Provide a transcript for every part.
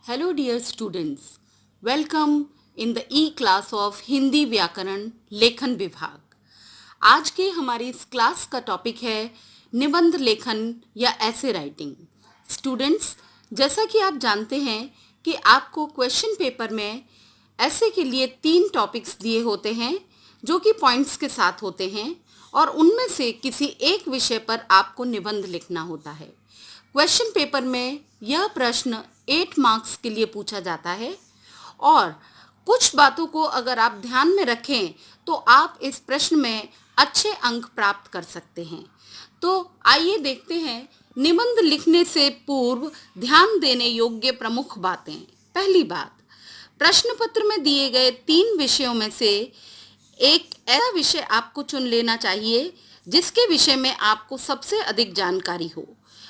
Hello dear students, welcome in the E-class of Hindi व्याकरण लेखन विभाग। आज के हमारी इस क्लास का टॉपिक है निबंध लेखन या ऐसे राइटिंग। स्टूडेंट्स, जैसा कि आप जानते हैं कि आपको क्वेश्चन पेपर में ऐसे के लिए 3 टॉपिक्स दिए होते हैं जो कि पॉइंट्स के साथ होते हैं और उनमें से किसी एक विषय पर आपको निबंध लिखना होता है। क्वेश्चन पेपर में यह प्रश्न 8 मार्क्स के लिए पूछा जाता है और कुछ बातों को अगर आप ध्यान में रखें तो आप इस प्रश्न में अच्छे अंक प्राप्त कर सकते हैं। तो आइए देखते हैं निबंध लिखने से पूर्व ध्यान देने योग्य प्रमुख बातें। पहली बात, प्रश्न पत्र में दिए गए 3 विषयों में से एक ऐसा विषय आपको चुन लेना चाहिए जिसके विषय में आपको सबसे अधिक जानकारी हो।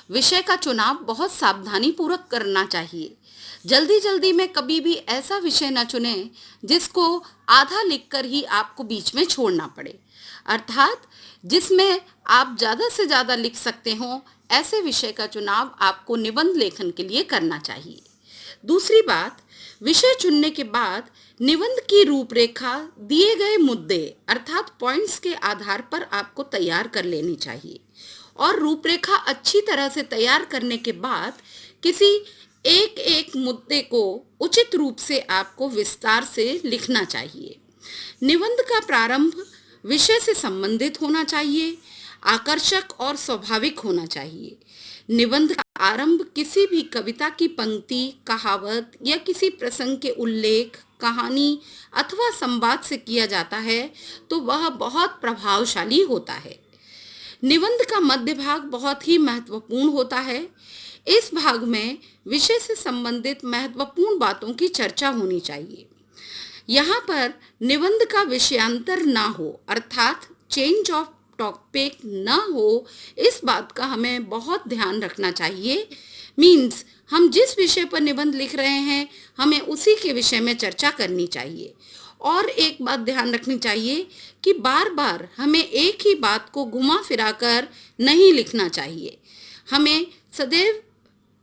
विषय का चुनाव बहुत सावधानी पूर्वक करना चाहिए। जल्दी जल्दी में कभी भी ऐसा विषय न चुनें जिसको आधा लिखकर ही आपको बीच में छोड़ना पड़े, अर्थात जिसमें आप ज़्यादा से ज़्यादा लिख सकते हो, ऐसे विषय का चुनाव आपको निबंध लेखन के लिए करना चाहिए। दूसरी बात, विषय चुनने के बाद निबंध की रूपरेखा दिए गए मुद्दे अर्थात पॉइंट्स के आधार पर आपको तैयार कर लेनी चाहिए और रूपरेखा अच्छी तरह से तैयार करने के बाद किसी एक एक मुद्दे को उचित रूप से आपको विस्तार से लिखना चाहिए। निबंध का प्रारंभ विषय से संबंधित होना चाहिए, आकर्षक और स्वाभाविक होना चाहिए। निबंध का आरंभ किसी भी कविता की पंक्ति, कहावत या किसी प्रसंग के उल्लेख, कहानी अथवा संवाद से किया जाता है तो वह बहुत प्रभावशाली होता है। निबंध का मध्य भाग बहुत ही महत्वपूर्ण होता है। इस भाग में विषय से संबंधित महत्वपूर्ण बातों की चर्चा होनी चाहिए। यहाँ पर निबंध का विषयांतर ना हो अर्थात चेंज ऑफ टॉपिक ना हो, इस बात का हमें बहुत ध्यान रखना चाहिए। मीन्स हम जिस विषय पर निबंध लिख रहे हैं हमें उसी के विषय में चर्चा करनी चाहिए। और एक बात ध्यान रखनी चाहिए कि बार बार हमें एक ही बात को घुमा फिरा कर नहीं लिखना चाहिए। हमें सदैव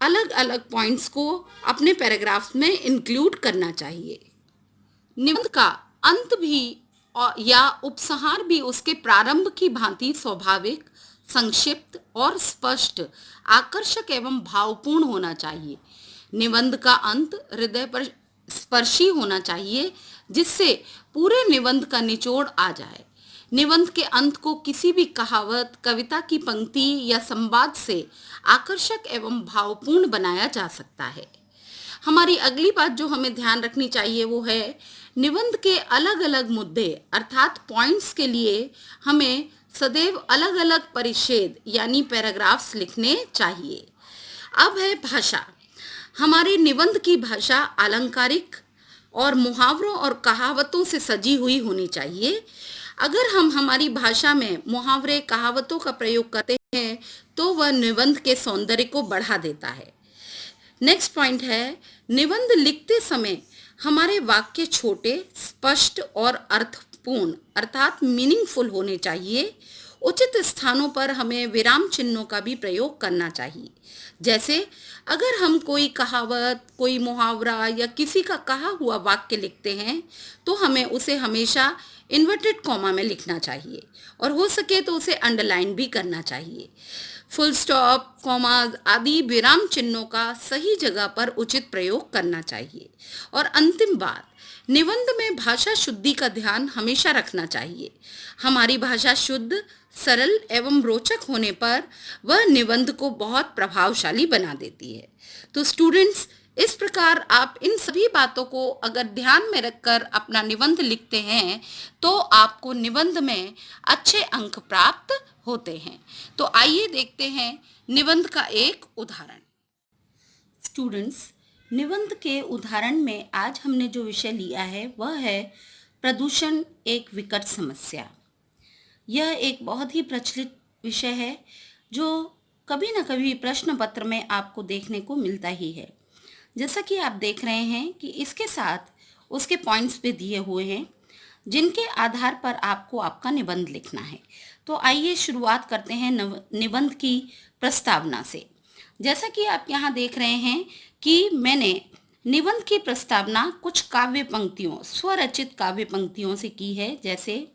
अलग अलग पॉइंट्स को अपने पैराग्राफ्स में इंक्लूड करना चाहिए। निबंध का अंत भी या उपसंहार भी उसके प्रारंभ की भांति स्वाभाविक, संक्षिप्त और स्पष्ट, आकर्षक एवं भावपूर्ण होना चाहिए। निबंध का अंत हृदय पर स्पर्शी होना चाहिए जिससे पूरे निबंध का निचोड़ आ जाए। निबंध के अंत को किसी भी कहावत, कविता की पंक्ति या संवाद से आकर्षक एवं भावपूर्ण बनाया जा सकता है। हमारी अगली बात जो हमें ध्यान रखनी चाहिए वो है निबंध के अलग अलग मुद्दे अर्थात पॉइंट्स के लिए हमें सदैव अलग अलग परिच्छेद यानी पैराग्राफ्स लिखने चाहिए। अब है भाषा। हमारे निबंध की भाषा अलंकारिक और मुहावरों और कहावतों से सजी हुई होनी चाहिए। अगर हम हमारी भाषा में मुहावरे, कहावतों का प्रयोग करते हैं तो वह निबंध के सौंदर्य को बढ़ा देता है। नेक्स्ट पॉइंट है, निबंध लिखते समय हमारे वाक्य छोटे, स्पष्ट और अर्थपूर्ण अर्थात मीनिंगफुल होने चाहिए। उचित स्थानों पर हमें विराम चिन्हों का भी प्रयोग करना चाहिए। जैसे अगर हम कोई कहावत, कोई मुहावरा या किसी का कहा हुआ वाक्य लिखते हैं तो हमें उसे हमेशा इन्वर्टेड कॉमा में लिखना चाहिए और हो सके तो उसे अंडरलाइन भी करना चाहिए। फुल स्टॉप, कॉमा आदि विराम चिन्हों का सही जगह पर उचित प्रयोग करना चाहिए। और अंतिम बात, निबंध में भाषा शुद्धि का ध्यान हमेशा रखना चाहिए। हमारी भाषा शुद्ध, सरल एवं रोचक होने पर वह निबंध को बहुत प्रभावशाली बना देती है। तो स्टूडेंट्स, इस प्रकार आप इन सभी बातों को अगर ध्यान में रखकर अपना निबंध लिखते हैं तो आपको निबंध में अच्छे अंक प्राप्त होते हैं। तो आइए देखते हैं निबंध का एक उदाहरण। स्टूडेंट्स, निबंध के उदाहरण में आज हमने जो विषय लिया है वह है प्रदूषण एक विकट समस्या। यह एक बहुत ही प्रचलित विषय है जो कभी न कभी प्रश्न पत्र में आपको देखने को मिलता ही है। जैसा कि आप देख रहे हैं कि इसके साथ उसके पॉइंट्स भी दिए हुए हैं जिनके आधार पर आपको आपका निबंध लिखना है। तो आइए शुरुआत करते हैं निबंध की प्रस्तावना से। जैसा कि आप यहाँ देख रहे हैं कि मैंने निबंध की प्रस्तावना कुछ काव्य पंक्तियों, स्वरचित काव्य पंक्तियों से की है, जैसे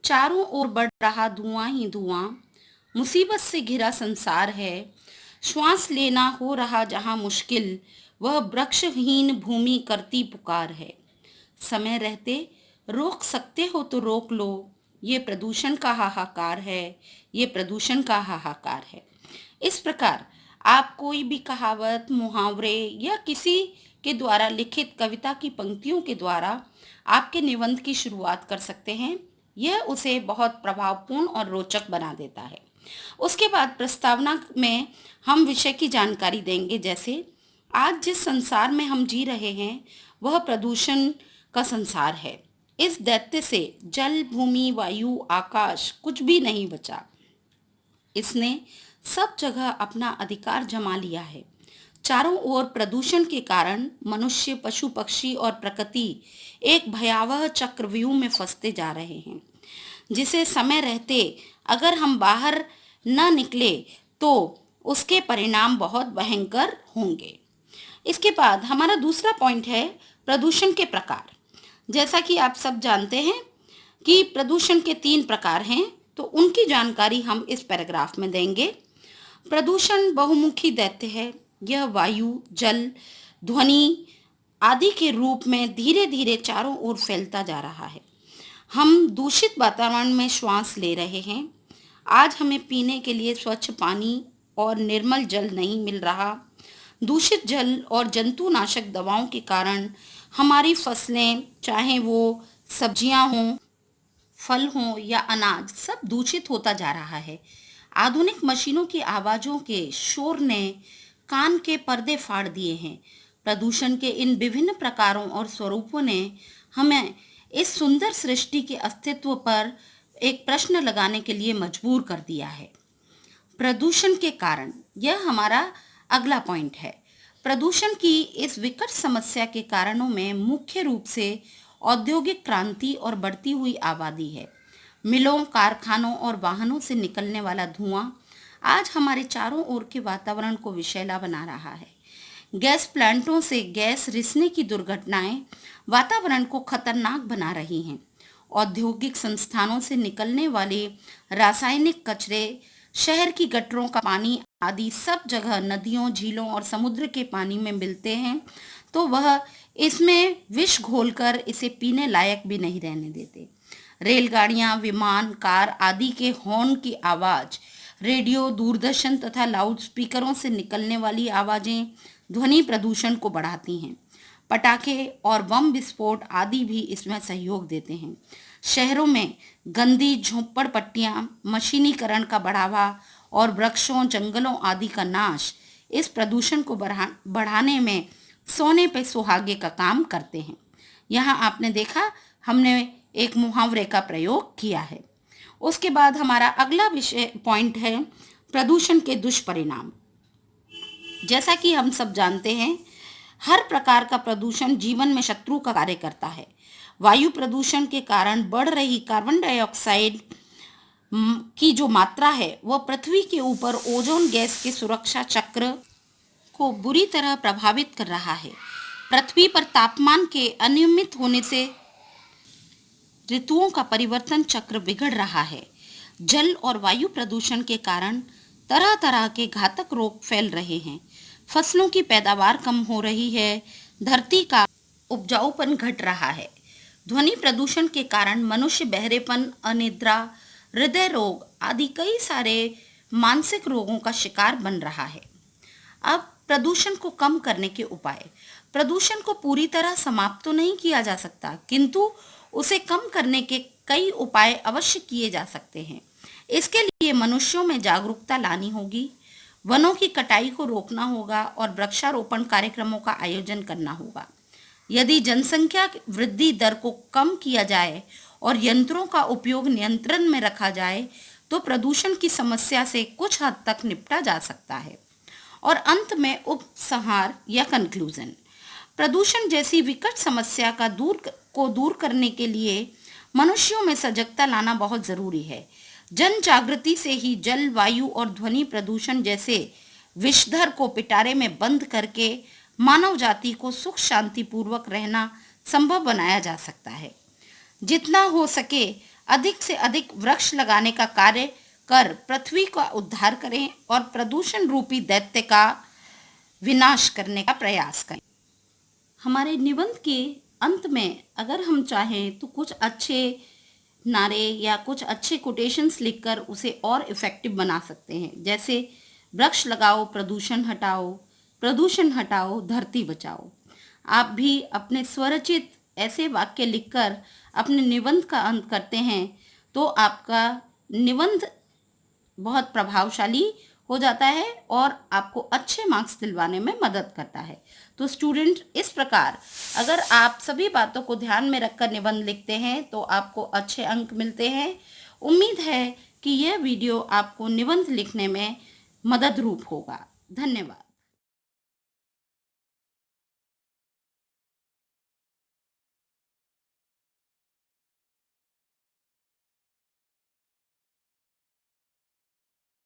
चारों ओर बढ़ रहा धुआं ही धुआं, मुसीबत से घिरा संसार है, श्वास लेना हो रहा जहां मुश्किल, वह वृक्षहीन भूमि करती पुकार है, समय रहते रोक सकते हो तो रोक लो, ये प्रदूषण का हाहाकार है, ये प्रदूषण का हाहाकार है। इस प्रकार आप कोई भी कहावत, मुहावरे या किसी के द्वारा लिखित कविता की पंक्तियों के द्वारा आपके निबंध की शुरुआत कर सकते हैं। यह उसे बहुत प्रभावपूर्ण और रोचक बना देता है। उसके बाद प्रस्तावना में हम विषय की जानकारी देंगे, जैसे आज जिस संसार में हम जी रहे हैं वह प्रदूषण का संसार है। इस दैत्य से जल, भूमि, वायु, आकाश कुछ भी नहीं बचा। इसने सब जगह अपना अधिकार जमा लिया है। चारों ओर प्रदूषण के कारण मनुष्य, पशु, पक्षी और प्रकृति एक भयावह चक्रव्यूह में फंसते जा रहे हैं, जिसे समय रहते अगर हम बाहर न निकले तो उसके परिणाम बहुत भयंकर होंगे। इसके बाद हमारा दूसरा पॉइंट है प्रदूषण के प्रकार। जैसा कि आप सब जानते हैं कि प्रदूषण के 3 प्रकार हैं, तो उनकी जानकारी हम इस पैराग्राफ में देंगे। प्रदूषण बहुमुखी दैत्य है। यह वायु, जल, ध्वनि आदि के रूप में धीरे धीरे चारों ओर फैलता जा रहा है। हम दूषित वातावरण में श्वास ले रहे हैं। आज हमें पीने के लिए स्वच्छ पानी और निर्मल जल नहीं मिल रहा। दूषित जल और जंतुनाशक दवाओं के कारण हमारी फसलें, चाहे वो सब्जियां हों, फल हों या अनाज, सब दूषित होता जा रहा है। आधुनिक मशीनों की आवाज़ों के शोर ने कान के पर्दे फाड़ दिए हैं। प्रदूषण के इन विभिन्न प्रकारों और स्वरूपों ने हमें इस सुंदर सृष्टि के अस्तित्व पर एक प्रश्न लगाने के लिए मजबूर कर दिया है। प्रदूषण के कारण, यह हमारा अगला पॉइंट है। प्रदूषण की इस विकट समस्या के कारणों में मुख्य रूप से औद्योगिक क्रांति और बढ़ती हुई आबादी है। मिलों, कारखानों और वाहनों से निकलने वाला धुआं आज हमारे चारों ओर के वातावरण को विषैला बना रहा है। गैस प्लांटों से गैस रिसने की दुर्घटनाएं वातावरण को खतरनाक बना रही हैं। औद्योगिक संस्थानों से निकलने वाले रासायनिक कचरे शहर की गटरों का पानी आदि सब जगह नदियों, झीलों और समुद्र के पानी में मिलते हैं, तो वह इसमें विष घोलकर इसे पीने लायक भी नहीं रहने देते। रेलगाड़ियां, विमान, कार आदि के हॉर्न की आवाज़, रेडियो, दूरदर्शन तथा लाउडस्पीकरों से निकलने वाली आवाज़ें ध्वनि प्रदूषण को बढ़ाती हैं। पटाखे और बम विस्फोट आदि भी इसमें सहयोग देते हैं। शहरों में गंदी झोपड़पट्टियां, मशीनीकरण का बढ़ावा और वृक्षों, जंगलों आदि का नाश इस प्रदूषण को बढ़ाने में सोने पे सुहागे का काम करते हैं। यहाँ आपने देखा, हमने एक मुहावरे का प्रयोग किया है। उसके बाद हमारा अगला विषय पॉइंट है प्रदूषण के दुष्परिणाम। जैसा कि हम सब जानते हैं, हर प्रकार का प्रदूषण जीवन में शत्रु का कार्य करता है। वायु प्रदूषण के कारण बढ़ रही कार्बन डाइऑक्साइड की जो मात्रा है वह पृथ्वी के ऊपर ओजोन गैस के सुरक्षा चक्र को बुरी तरह प्रभावित कर रहा है। पृथ्वी पर तापमान के अनियमित होने से ऋतुओं का परिवर्तन चक्र बिगड़ रहा है। जल और वायु प्रदूषण के कारण तरह तरह के घातक रोग फैल रहे हैं। फसलों की पैदावार कम हो रही है। धरती का उपजाऊपन घट रहा है। ध्वनि प्रदूषण के कारण मनुष्य बहरेपन, अनिद्रा, हृदय रोग आदि कई सारे मानसिक रोगों का शिकार बन रहा है। अब प्रदूषण को कम करने के उपाय। प्रदूषण को पूरी तरह समाप्त तो नहीं किया जा सकता, किंतु उसे कम करने के कई उपाय अवश्य किए जा सकते हैं। इसके लिए मनुष्यों में जागरूकता लानी होगी, वनों की कटाई को रोकना होगा और वृक्षारोपण कार्यक्रमों का आयोजन करना होगा। यदि जनसंख्या वृद्धि दर को कम किया जाए और यंत्रों का उपयोग नियंत्रण में रखा जाए तो प्रदूषण की समस्या से कुछ हद तक निपटा जा सकता है। और अंत में उपसंहार या कंक्लूजन। प्रदूषण जैसी विकट समस्या का दूर करने के लिए मनुष्यों में सजगता लाना बहुत जरूरी है। जन जागृति से ही जल, वायु और ध्वनि प्रदूषण जैसे विषधर को पिटारे में बंद करके मानव जाति को सुख शांति पूर्वक रहना संभव बनाया जा सकता है। जितना हो सके अधिक से अधिक वृक्ष लगाने का कार्य कर पृथ्वी का उद्धार करें और प्रदूषण रूपी दैत्य का विनाश करने का प्रयास करें। हमारे निबंध के अंत में अगर हम चाहें तो कुछ अच्छे नारे या कुछ अच्छे कोटेशंस लिखकर उसे और इफ़ेक्टिव बना सकते हैं, जैसे वृक्ष लगाओ प्रदूषण हटाओ धरती बचाओ। आप भी अपने स्वरचित ऐसे वाक्य लिखकर अपने निबंध का अंत करते हैं तो आपका निबंध बहुत प्रभावशाली हो जाता है और आपको अच्छे मार्क्स दिलवाने में मदद करता है। तो स्टूडेंट, इस प्रकार अगर आप सभी बातों को ध्यान में रखकर निबंध लिखते हैं तो आपको अच्छे अंक मिलते हैं। उम्मीद है कि यह वीडियो आपको निबंध लिखने में मदद रूप होगा। धन्यवाद।